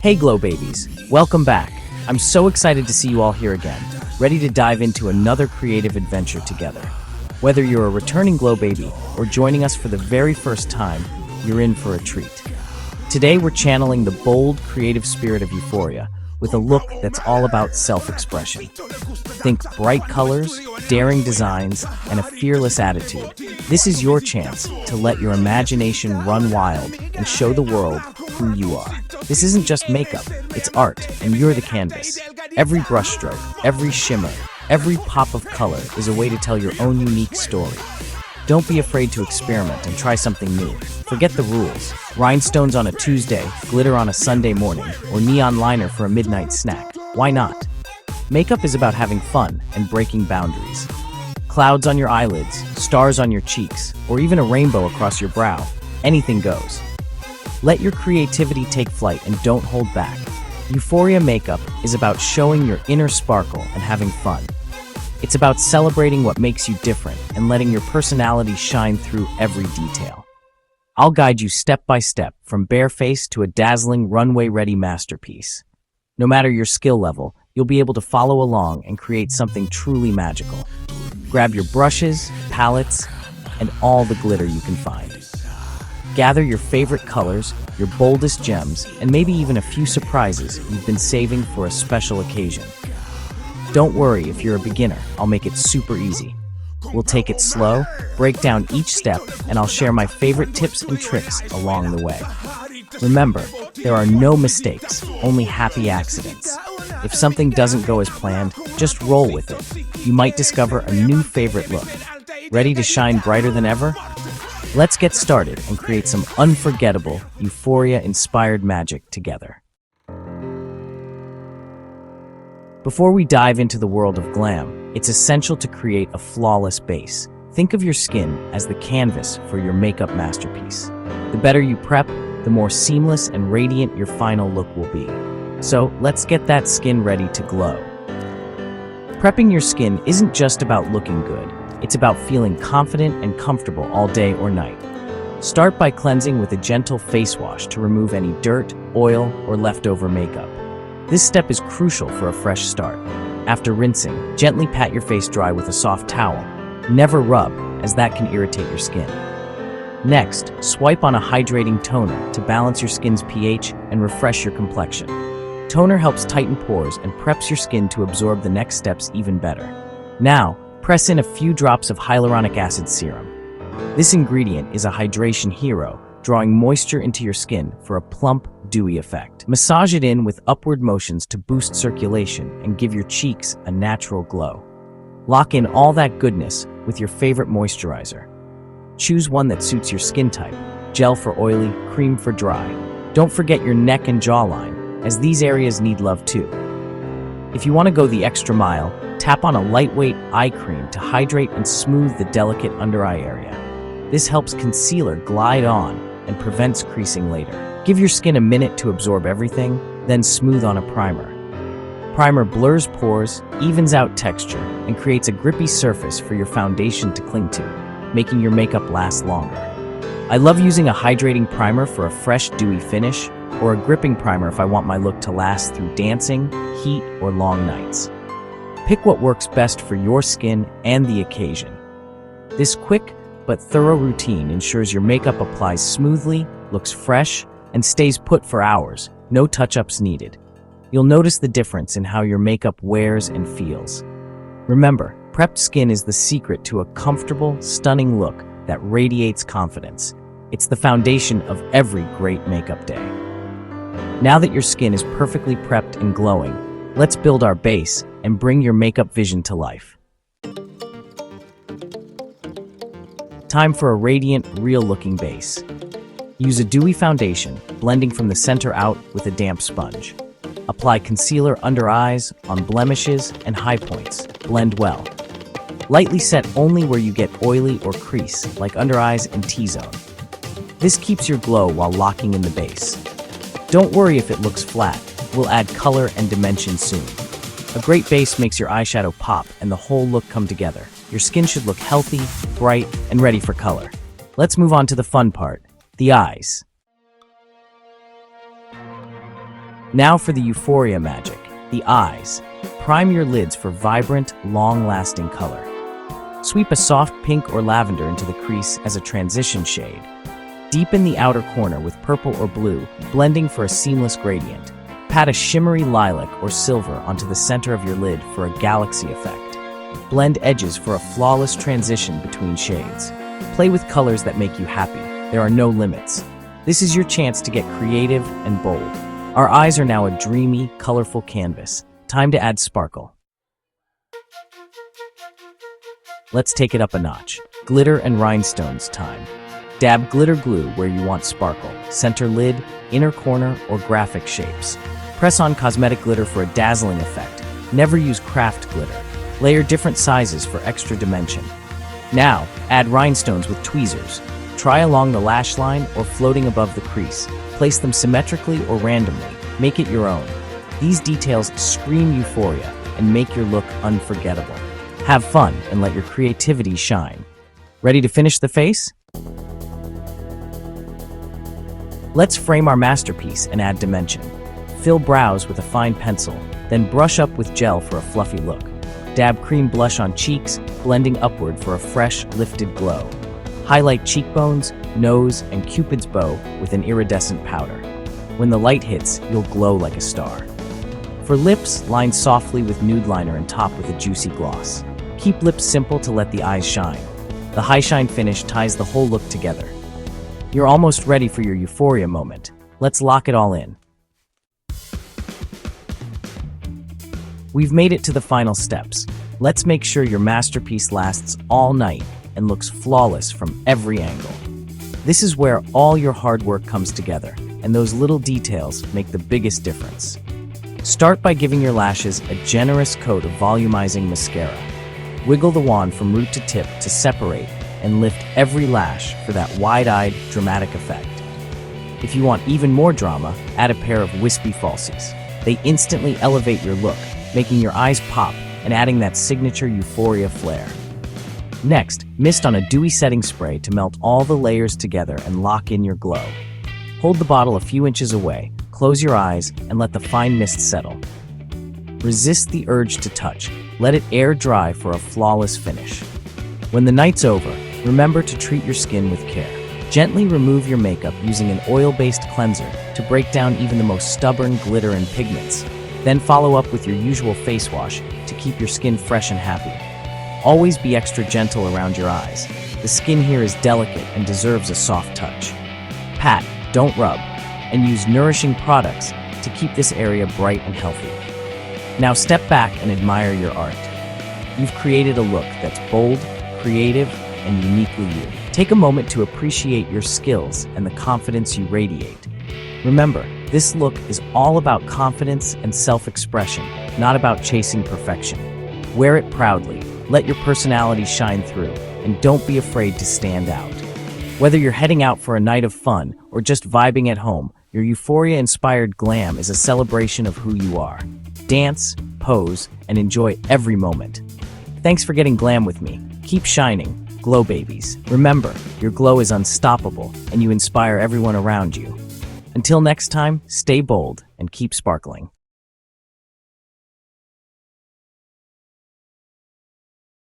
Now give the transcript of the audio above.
Hey Glow Babies, welcome back. I'm so excited to see you all here again, ready to dive into another creative adventure together. Whether you're a returning Glow Baby or joining us for the very first time, you're in for a treat. Today we're channeling the bold, creative spirit of Euphoria with a look that's all about self-expression. Think bright colors, daring designs, and a fearless attitude. This is your chance to let your imagination run wild and show the world who you are. This isn't just makeup, it's art, and you're the canvas. Every brushstroke, every shimmer, every pop of color is a way to tell your own unique story. Don't be afraid to experiment and try something new. Forget the rules. Rhinestones on a Tuesday, glitter on a Sunday morning, or neon liner for a midnight snack. Why not? Makeup is about having fun and breaking boundaries. Clouds on your eyelids, stars on your cheeks, or even a rainbow across your brow. Anything goes. Let your creativity take flight and don't hold back. Euphoria makeup is about showing your inner sparkle and having fun. It's about celebrating what makes you different and letting your personality shine through every detail. I'll guide you step by step from bare-faced to a dazzling runway-ready masterpiece. No matter your skill level, you'll be able to follow along and create something truly magical. Grab your brushes, palettes, and all the glitter you can find. Gather your favorite colors, your boldest gems, and maybe even a few surprises you've been saving for a special occasion. Don't worry if you're a beginner, I'll make it super easy. We'll take it slow, break down each step, and I'll share my favorite tips and tricks along the way. Remember, there are no mistakes, only happy accidents. If something doesn't go as planned, just roll with it. You might discover a new favorite look. Ready to shine brighter than ever? Let's get started and create some unforgettable, Euphoria-inspired magic together. Before we dive into the world of glam, it's essential to create a flawless base. Think of your skin as the canvas for your makeup masterpiece. The better you prep, the more seamless and radiant your final look will be. So let's get that skin ready to glow. Prepping your skin isn't just about looking good. It's about feeling confident and comfortable all day or night. Start by cleansing with a gentle face wash to remove any dirt, oil, or leftover makeup. This step is crucial for a fresh start. After rinsing, gently pat your face dry with a soft towel. Never rub, as that can irritate your skin. Next, swipe on a hydrating toner to balance your skin's pH and refresh your complexion. Toner helps tighten pores and preps your skin to absorb the next steps even better. Now, press in a few drops of hyaluronic acid serum. This ingredient is a hydration hero, drawing moisture into your skin for a plump, dewy effect. Massage it in with upward motions to boost circulation and give your cheeks a natural glow. Lock in all that goodness with your favorite moisturizer. Choose one that suits your skin type, gel for oily, cream for dry. Don't forget your neck and jawline, as these areas need love too. If you want to go the extra mile, tap on a lightweight eye cream to hydrate and smooth the delicate under-eye area. This helps concealer glide on and prevents creasing later. Give your skin a minute to absorb everything, then smooth on a primer. Primer blurs pores, evens out texture, and creates a grippy surface for your foundation to cling to, making your makeup last longer. I love using a hydrating primer for a fresh, dewy finish, or a gripping primer if I want my look to last through dancing, heat, or long nights. Pick what works best for your skin and the occasion. This quick but thorough routine ensures your makeup applies smoothly, looks fresh, and stays put for hours, no touch-ups needed. You'll notice the difference in how your makeup wears and feels. Remember, prepped skin is the secret to a comfortable, stunning look that radiates confidence. It's the foundation of every great makeup day. Now that your skin is perfectly prepped and glowing, let's build our base and bring your makeup vision to life. Time for a radiant, real-looking base. Use a dewy foundation, blending from the center out with a damp sponge. Apply concealer under eyes, on blemishes, and high points. Blend well. Lightly set only where you get oily or crease, like under eyes and T-zone. This keeps your glow while locking in the base. Don't worry if it looks flat. We'll add color and dimension soon. A great base makes your eyeshadow pop and the whole look come together. Your skin should look healthy, bright, and ready for color. Let's move on to the fun part, the eyes. Now for the Euphoria magic, the eyes. Prime your lids for vibrant, long-lasting color. Sweep a soft pink or lavender into the crease as a transition shade. Deepen the outer corner with purple or blue, blending for a seamless gradient. Pat a shimmery lilac or silver onto the center of your lid for a galaxy effect. Blend edges for a flawless transition between shades. Play with colors that make you happy. There are no limits. This is your chance to get creative and bold. Our eyes are now a dreamy, colorful canvas. Time to add sparkle. Let's take it up a notch. Glitter and rhinestones time. Dab glitter glue where you want sparkle. Center lid, inner corner, or graphic shapes. Press on cosmetic glitter for a dazzling effect. Never use craft glitter. Layer different sizes for extra dimension. Now, add rhinestones with tweezers. Try along the lash line or floating above the crease. Place them symmetrically or randomly. Make it your own. These details scream euphoria and make your look unforgettable. Have fun and let your creativity shine. Ready to finish the face? Let's frame our masterpiece and add dimension. Fill brows with a fine pencil, then brush up with gel for a fluffy look. Dab cream blush on cheeks, blending upward for a fresh, lifted glow. Highlight cheekbones, nose, and Cupid's bow with an iridescent powder. When the light hits, you'll glow like a star. For lips, line softly with nude liner and top with a juicy gloss. Keep lips simple to let the eyes shine. The high shine finish ties the whole look together. You're almost ready for your euphoria moment. Let's lock it all in. We've made it to the final steps. Let's make sure your masterpiece lasts all night and looks flawless from every angle. This is where all your hard work comes together, and those little details make the biggest difference. Start by giving your lashes a generous coat of volumizing mascara. Wiggle the wand from root to tip to separate and lift every lash for that wide-eyed, dramatic effect. If you want even more drama, add a pair of wispy falsies. They instantly elevate your look, making your eyes pop and adding that signature euphoria flair. Next, mist on a dewy setting spray to melt all the layers together and lock in your glow. Hold the bottle a few inches away, close your eyes, and let the fine mist settle. Resist the urge to touch. Let it air dry for a flawless finish. When the night's over, remember to treat your skin with care. Gently remove your makeup using an oil-based cleanser to break down even the most stubborn glitter and pigments. Then follow up with your usual face wash to keep your skin fresh and happy. Always be extra gentle around your eyes. The skin here is delicate and deserves a soft touch. Pat, don't rub, and use nourishing products to keep this area bright and healthy. Now step back and admire your art. You've created a look that's bold, creative, and uniquely you. Take a moment to appreciate your skills and the confidence you radiate. Remember, this look is all about confidence and self-expression, not about chasing perfection. Wear it proudly, let your personality shine through, and don't be afraid to stand out. Whether you're heading out for a night of fun or just vibing at home, your euphoria-inspired glam is a celebration of who you are. Dance, pose, and enjoy every moment. Thanks for getting glam with me. Keep shining, glow babies. Remember, your glow is unstoppable, and you inspire everyone around you. Until next time, stay bold and keep sparkling.